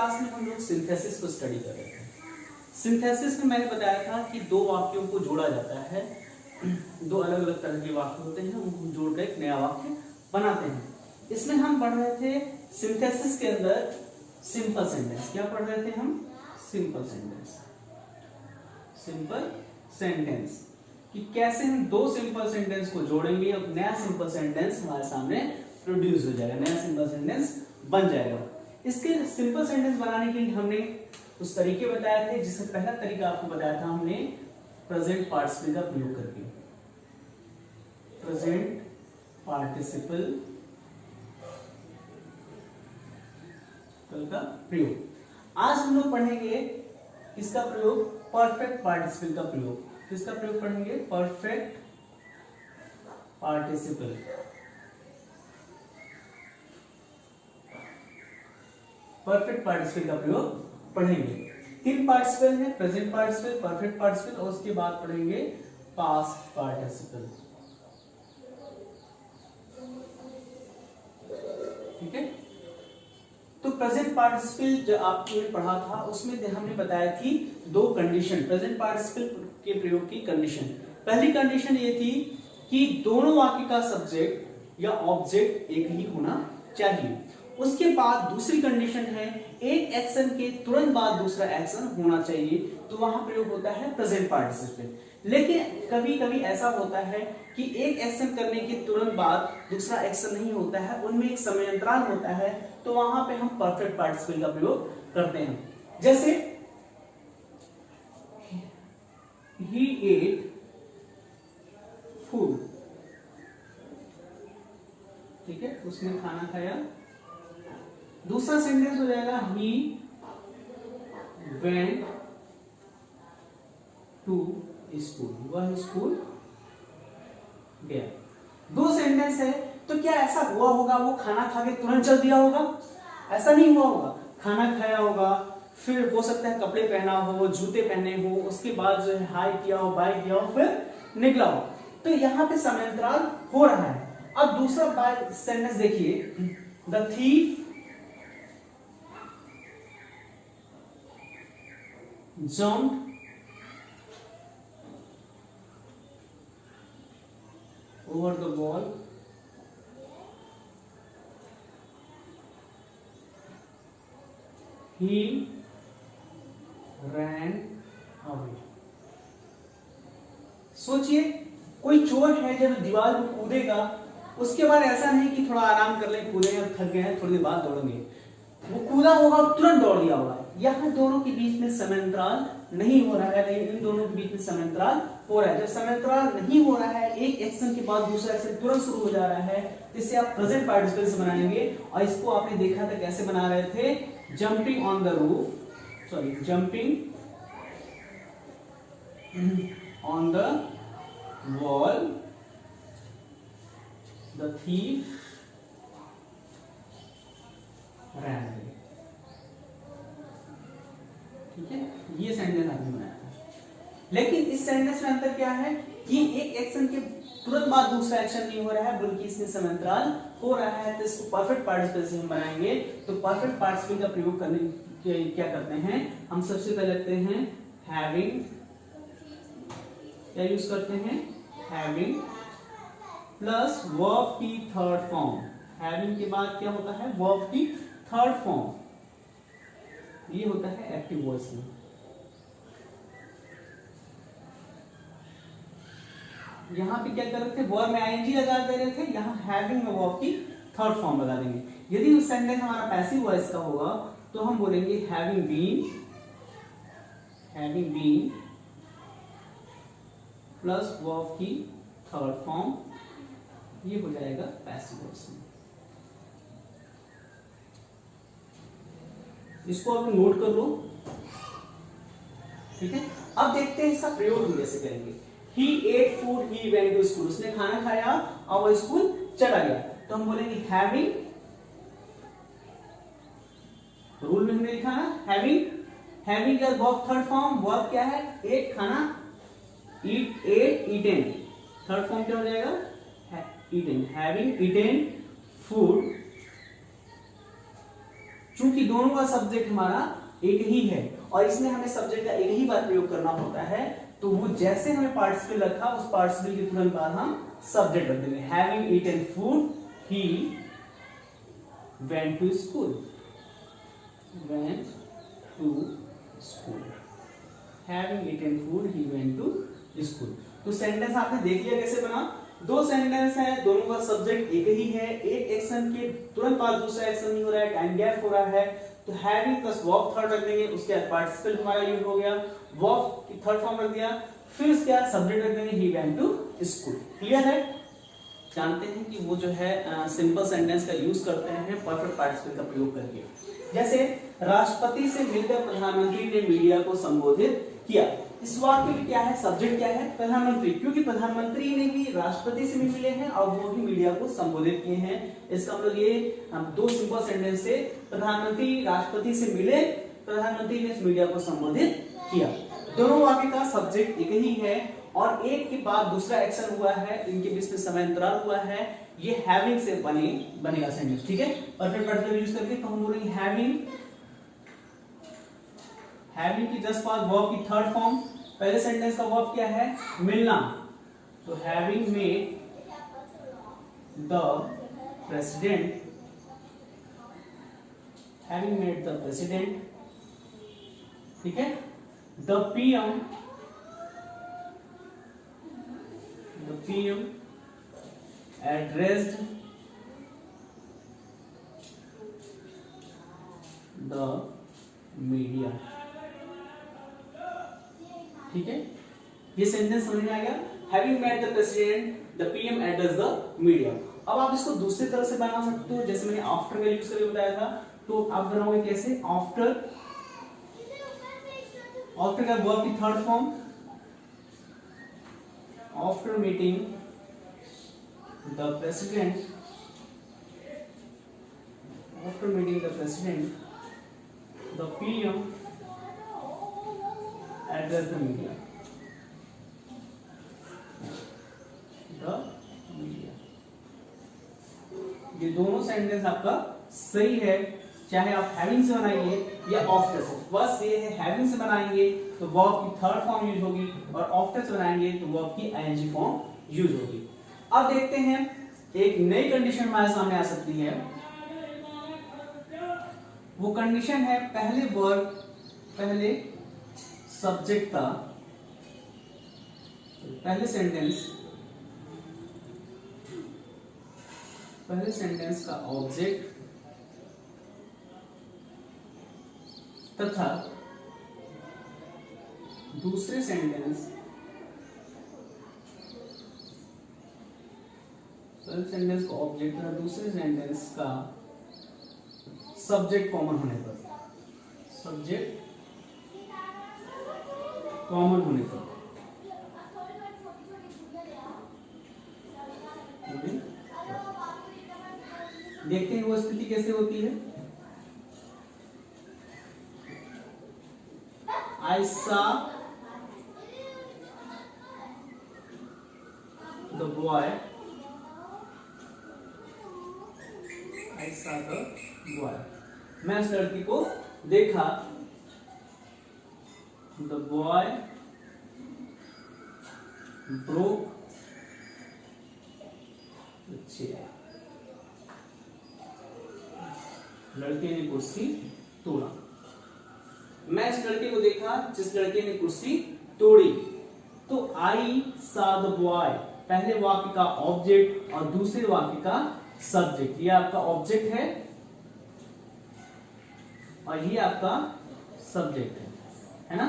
Class में हम लोग सिंथेसिस को स्टडी कर रहे थे। सिंथेसिस में मैंने बताया था कि दो वाक्यों को जोड़ा जाता है, दो अलग अलग तरह के वाक्य होते हैं, उनको जोड़कर एक नया वाक्य बनाते हैं। इसमें हम पढ़ रहे थे सिंथेसिस के अंदर सिंपल सेंटेंस। क्या पढ़ रहे थे हम? Simple sentence. सिंपल सेंटेंस कि कैसे हम दो सिंपल सेंटेंस को जोड़ेंगे और नया सिंपल सेंटेंस हमारे सामने प्रोड्यूस हो जाएगा, नया सिंपल सेंटेंस बन जाएगा। इसके सिंपल सेंटेंस बनाने के लिए हमने कुछ तरीके बताए थे, जिससे पहला तरीका आपको बताया था हमने प्रेजेंट पार्टिसिपल का प्रयोग करके। प्रेजेंट पार्टिसिपल का प्रयोग। आज हम लोग पढ़ेंगे इसका प्रयोग, परफेक्ट पार्टिसिपल का प्रयोग। किसका प्रयोग पढ़ेंगे? Perfect participle. परफेक्ट पार्टिसिपल का प्रयोग पढ़ेंगे। तीन पार्टिसिपल है, प्रेजेंट पार्टिसिपल, परफेक्ट पार्टिसिपल और उसके बाद पढ़ेंगे पास्ट पार्टिसिपल। ठीक है, तो प्रेजेंट पार्टिसिपल जो आपने पढ़ा था उसमें हमने बताया थी दो कंडीशन, प्रेजेंट पार्टिसिपल के प्रयोग की कंडीशन। पहली कंडीशन ये थी कि दोनों वाक्य का सब्जेक्ट या ऑब्जेक्ट एक ही होना चाहिए। उसके बाद दूसरी कंडीशन है एक एक्शन के तुरंत बाद दूसरा एक्शन होना चाहिए, तो वहां प्रयोग होता है प्रेजेंट पार्टिसिपल। लेकिन कभी कभी ऐसा होता है कि एक एक्शन करने के तुरंत बाद दूसरा एक्शन नहीं होता है, उनमें एक समय अंतराल होता है, तो वहां पे हम परफेक्ट पार्टिसिपल का प्रयोग करते हैं। जैसे he ate food, ठीक है, उसने खाना खाया। दूसरा सेंटेंस हो जाएगा he went to school, वह स्कूल गया। दो सेंटेंस है, तो क्या ऐसा हुआ होगा वो खाना खा के तुरंत चल दिया होगा? ऐसा नहीं हुआ होगा। खाना खाया होगा, फिर हो सकता है कपड़े पहना हो, जूते पहने हो, उसके बाद जो है हाई किया हो, बाय किया हो, फिर निकला हो, तो यहाँ पे समय अंतराल हो रहा है। अब दूसरा सेंटेंस देखिए, the thief jumped over the wall he ran away। सोचिए, कोई चोर है जब दीवार पर कूदेगा, उसके बाद ऐसा नहीं कि थोड़ा आराम कर ले, कूदे थक गए हैं, थोड़ी देर बाद दौड़ेंगे, वो कूदा होगा तुरंत दौड़ लिया होगा। यहाँ दोनों के बीच में समय अंतराल नहीं हो रहा है, लेकिन इन दोनों के बीच में समय अंतराल हो रहा है। जब समय अंतराल नहीं हो रहा है, एक एक्शन के बाद दूसरा एक्शन तुरंत शुरू हो जा रहा है, जिससे आप प्रेजेंट पार्टिसिपल से बनाएंगे। और इसको आपने देखा था कैसे बना रहे थे, jumping on the roof, sorry jumping on the wall, the thief ran away। ठीक है, ये सेंटेंस आपने बनाया था। लेकिन इस सेंटेंस में अंतर क्या है कि एक एक्शन के तुरंत बाद दूसरा एक्शन नहीं हो रहा है, बल्कि इसमें समय अंतराल हो रहा है। तो इसको परफेक्ट पार्टिसिपल से हम बनाएंगे। तो परफेक्ट पार्टिसिपल का प्रयोग करने के क्या करते हैं हम? सबसे पहले लगते हैं हैविंग, क्या यूज करते हैं? हैविंग प्लस वर्ब की थर्ड फॉर्म। हैविंग के बाद क्या होता है? वर्ब की थर्ड फॉर्म, ये होता है एक्टिव वॉइस में। यहां पे क्या कर रहे थे? वर्ब में आईएनजी लगा दे रहे थे, यहां हैविंग में वर्ब की थर्ड फॉर्म लगा देंगे। यदि उस सेंटेंस हमारा पैसिव वॉइस का होगा तो हम बोलेंगे हैविंग बीन प्लस वर्ब की थर्ड फॉर्म, ये हो जाएगा पैसिव वॉइस में। इसको आप नोट कर लो, ठीक है। अब देखते हैं इसका प्रयोग हम कैसे करेंगे। He ate food, he went to school, उसने खाना खाया और वो स्कूल चला गया। तो हम बोलेंगे having, रूल में हमने लिखा है having का वर्ब थर्ड फॉर्म, वर्ब क्या है? एक खाना, eat, ate, eaten, third form क्या हो जाएगा? eaten, having eaten food चूंकि दोनों का सब्जेक्ट हमारा एक ही है और इसमें हमें सब्जेक्ट का एक ही बार प्रयोग करना होता है, तो वो जैसे हमें पार्टिसिपल रखा उस पार्टिसिपल के तुरंत बाद हम सब्जेक्ट रख देंगे। Having eaten food he went to school, went to school, having eaten food he went to school. तो सेंटेंस आपने देख लिया कैसे बना। दो सेंटेंस है, दोनों का सब्जेक्ट एक ही है, एक एक्शन के तुरंत बाद दूसरा एक्शन नहीं हो रहा है, टाइम गैप हो रहा है, तो हैविंग प्लस वर्ब थर्ड रख देंगे, उसके बाद पार्टिसिपल हमारा यूज हो गया, वर्ब की थर्ड फॉर्म रख दिया, फिर उसके बाद सब्जेक्ट रख देंगे he went to school. Clear है? जानते हैं कि वो जो है सिंपल सेंटेंस का यूज करते हैं परफेक्ट पार्टिसिपल का प्रयोग करके। जैसे राष्ट्रपति से मिलकर प्रधानमंत्री ने मीडिया को संबोधित किया। इस वाक्य में क्या है? सब्जेक्ट क्या है? प्रधानमंत्री, क्योंकि प्रधानमंत्री ने भी राष्ट्रपति से भी मिले हैं और वो भी मीडिया को संबोधित किए हैं। इसका मतलब ये दो सिंपल सेंटेंस से प्रधानमंत्री राष्ट्रपति से मिले, प्रधानमंत्री ने इस मीडिया को संबोधित किया। दोनों वाक्य का सब्जेक्ट एक ही है और एक के बाद दूसरा एक्शन हुआ है, इनके बीच में समय अंतराल हुआ है, ये हैविंग से बनेगा सेंटेंस। ठीक है, परफेक्ट पार्टिसिपल यूज करके तो हम बोलेंगे हैविंग की जस्ट बाद वर्ब की थर्ड फॉर्म। पहले सेंटेंस का वर्ब क्या है? मिलना, तो having made the president, having made the president, ठीक है, the PM addressed the media। ठीक है, ये सेंटेंस समझ में आ गया। Having met the president, the PM address the media. अब आप इसको दूसरी तरह से बना सकते हो, जैसे मैंने आफ्टर का यूज करके बताया था, तो आप बनाओगे कैसे? आफ्टर का वर्ब की third form, after meeting the president, after meeting the president, the PM addressed the media, ये दोनों सेंटेंस आपका सही है, चाहे आप हैविंग से बनाइए या आफ्टर से। बस ये है, हैविंग से बनाएंगे तो वर्ब की थर्ड फॉर्म यूज होगी और आफ्टर से बनाएंगे तो वर्ब की आईएनजी फॉर्म यूज होगी। अब देखते हैं एक नई कंडीशन हमारे सामने आ सकती है। वो कंडीशन है पहले वर्ब पहले सब्जेक्ट का, पहले सेंटेंस का ऑब्जेक्ट तथा दूसरे सेंटेंस का ऑब्जेक्ट तथा दूसरे सेंटेंस का सब्जेक्ट कॉमन होने पर, देखते हैं वो स्थिति कैसे होती है। I saw the boy, मैं उस लड़की को देखा, the boy broke the chair, लड़के ने कुर्सी तोड़ा। मैं इस लड़के को देखा जिस लड़के ने कुर्सी तोड़ी। तो I saw the boy, पहले वाक्य का ऑब्जेक्ट और दूसरे वाक्य का सब्जेक्ट। ये आपका ऑब्जेक्ट है और ये आपका सब्जेक्ट है ना।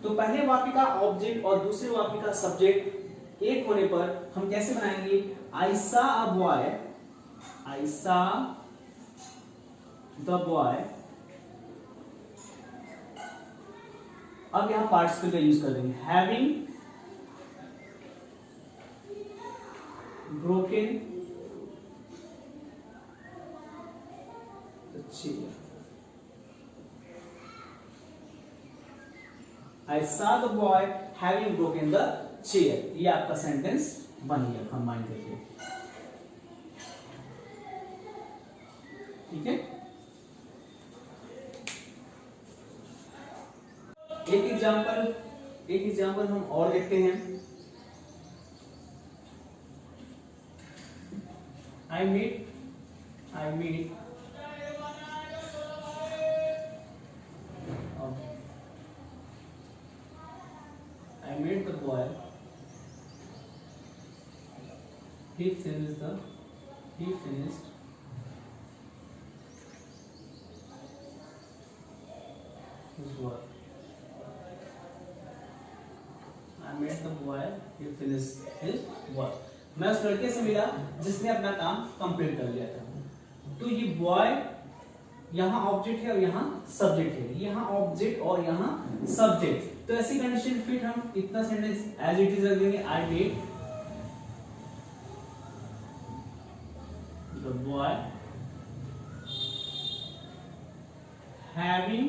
तो पहले वाक्य का ऑब्जेक्ट और दूसरे वाक्य का सब्जेक्ट एक होने पर हम कैसे बनाएंगे? I saw a boy, I saw the boy। अब यहां पार्टिसिपल का यूज कर देंगे, having broken the chair. I saw the boy having broken the chair। ये आपका सेंटेंस बन गया कंबाइन करके। ठीक है, एक एग्जाम्पल हम और देखते हैं। I meet the boy. He finished his work. I met the boy. He finished his work. मैं उस लड़के से मिला जिसने अपना काम कंप्लीट कर लिया था। तो ये बॉय यहाँ ऑब्जेक्ट है और यहाँ सब्जेक्ट है, यहाँ ऑब्जेक्ट और यहाँ सब्जेक्ट। तो ऐसी कंडीशन फिट हम इतना सेंटेंस एज इट इज रख देंगे। I met the boy having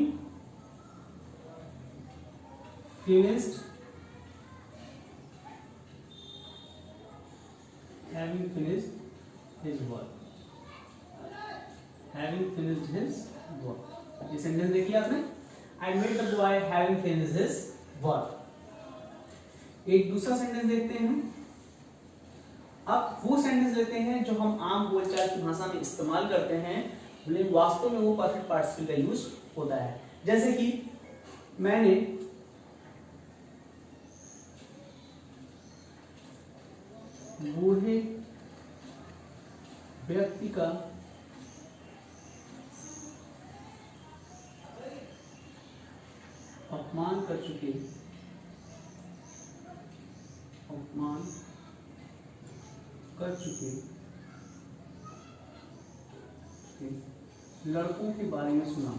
finished his work. ये सेंटेंस देखिए आपने, I met the boy having finished his work. एक दूसरा सेंटेंस देखते हैं। अब वो सेंटेंस लेते हैं जो हम आम बोलचाल की भाषा में इस्तेमाल करते हैं, लेकिन वास्तव में वो परफेक्ट पार्टिसिपल का यूज होता है। जैसे कि मैंने बूढ़े व्यक्ति का अपमान कर चुके लड़कों के बारे में सुना।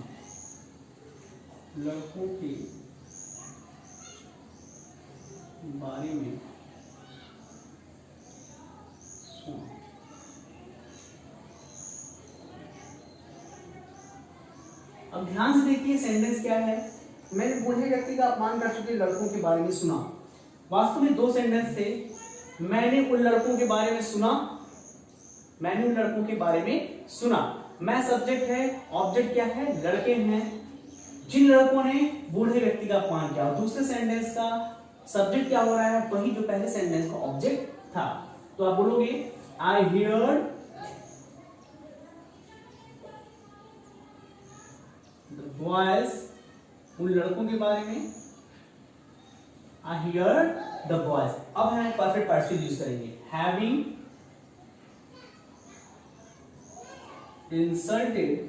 अब ध्यान से देखिए सेंटेंस क्या है। मैंने बूढ़े व्यक्ति का अपमान कर चुके लड़कों के बारे में सुना। वास्तव में दो सेंटेंस थे। मैंने उन लड़कों के बारे में सुना। मैं सब्जेक्ट है, ऑब्जेक्ट क्या है, लड़के हैं, जिन लड़कों ने बूढ़े व्यक्ति का अपमान किया। दूसरे सेंटेंस का सब्जेक्ट क्या हो रहा है, वही जो पहले सेंटेंस का ऑब्जेक्ट था। तो आप बोलोगे आई हियर्ड द बॉयज, उन लड़कों के बारे में, आई हियर्ड द बॉयज। अब हम परफेक्ट पार्टिसिपल यूज करेंगे। Having insulted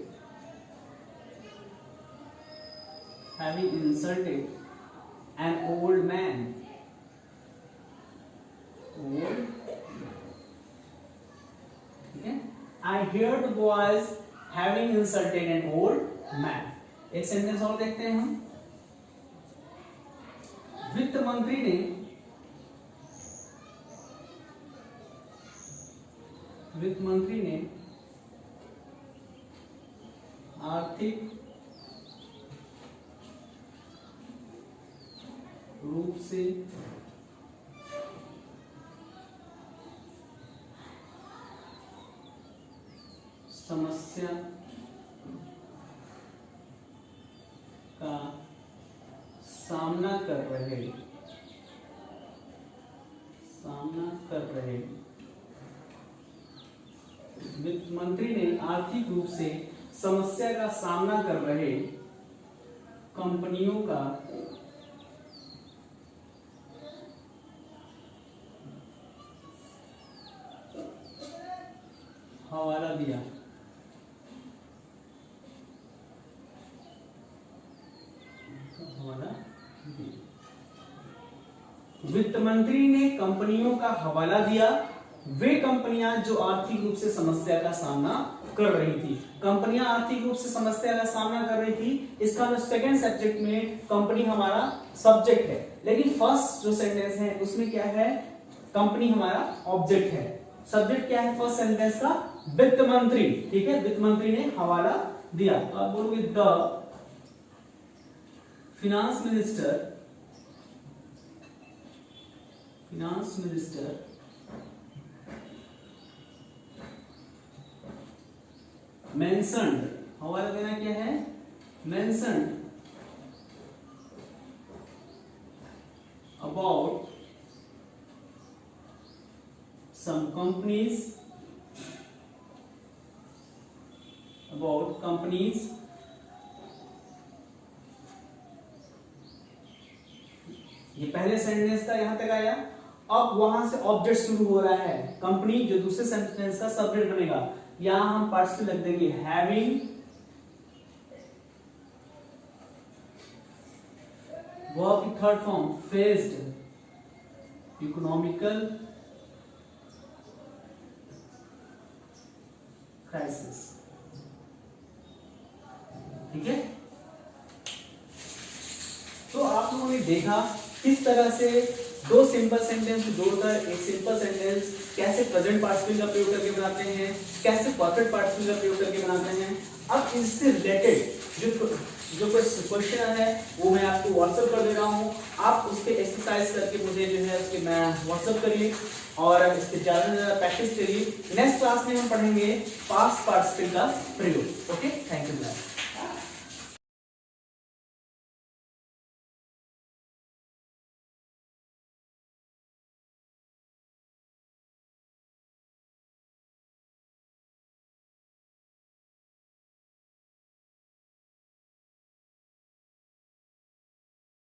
an old man. ठीक है, I heard the boys having insulted an old man. एक सेंटेंस और देखते हैं हम। वित्त मंत्री ने आर्थिक रूप से समस्या का सामना कर रहे वित्त मंत्री ने आर्थिक रूप से समस्या का सामना कर रहे कंपनियों का हवाला दिया। वित्त मंत्री ने कंपनियों का हवाला दिया, वे कंपनियां जो आर्थिक रूप से समस्या का सामना कर रही थी। कंपनियां आर्थिक रूप से समस्या का सामना कर रही थी, इसका जो सेकंड सब्जेक्ट में कंपनी हमारा सब्जेक्ट है, लेकिन फर्स्ट जो सेंटेंस है उसमें क्या है, कंपनी हमारा ऑब्जेक्ट है। सब्जेक्ट क्या है फर्स्ट सेंटेंस का, वित्त मंत्री। ठीक है, वित्त मंत्री ने हवाला दिया। तो आप बोलोगे द फिनांस मिनिस्टर मेंशन्ड, हवाला देना क्या है, मेंशन्ड about some companies, ये पहले सेंटेंस था, यहां तक आया। अब वहां से ऑब्जेक्ट शुरू हो रहा है, कंपनी जो दूसरे सेंटेंस का सब्जेक्ट बनेगा। यहां हम पार्टिसिपल लग देंगे हैविंग, वर्ब की third form faced economical crisis. ठीक है, तो आप लोगों ने देखा किस तरह से दो सिंपल सेंटेंस जोड़कर एक सिंपल सेंटेंस कैसे प्रेजेंट पार्टिसिपल का प्रयोग करके बनाते हैं, कैसे परफेक्ट पार्टिसिपल का प्रयोग करके बनाते हैं। अब इससे रिलेटेड जो क्वेश्चन है वो मैं आपको व्हाट्सएप कर दे रहा हूँ, आप उस पर एक्सरसाइज करके मुझे जो है उसके मैं व्हाट्सएप करिए और इसके ज़्यादा से ज़्यादा प्रैक्टिस करिए। नेक्स्ट क्लास में हम पढ़ेंगे पास्ट पार्टिसिपल का प्रयोग। Okay, thank you.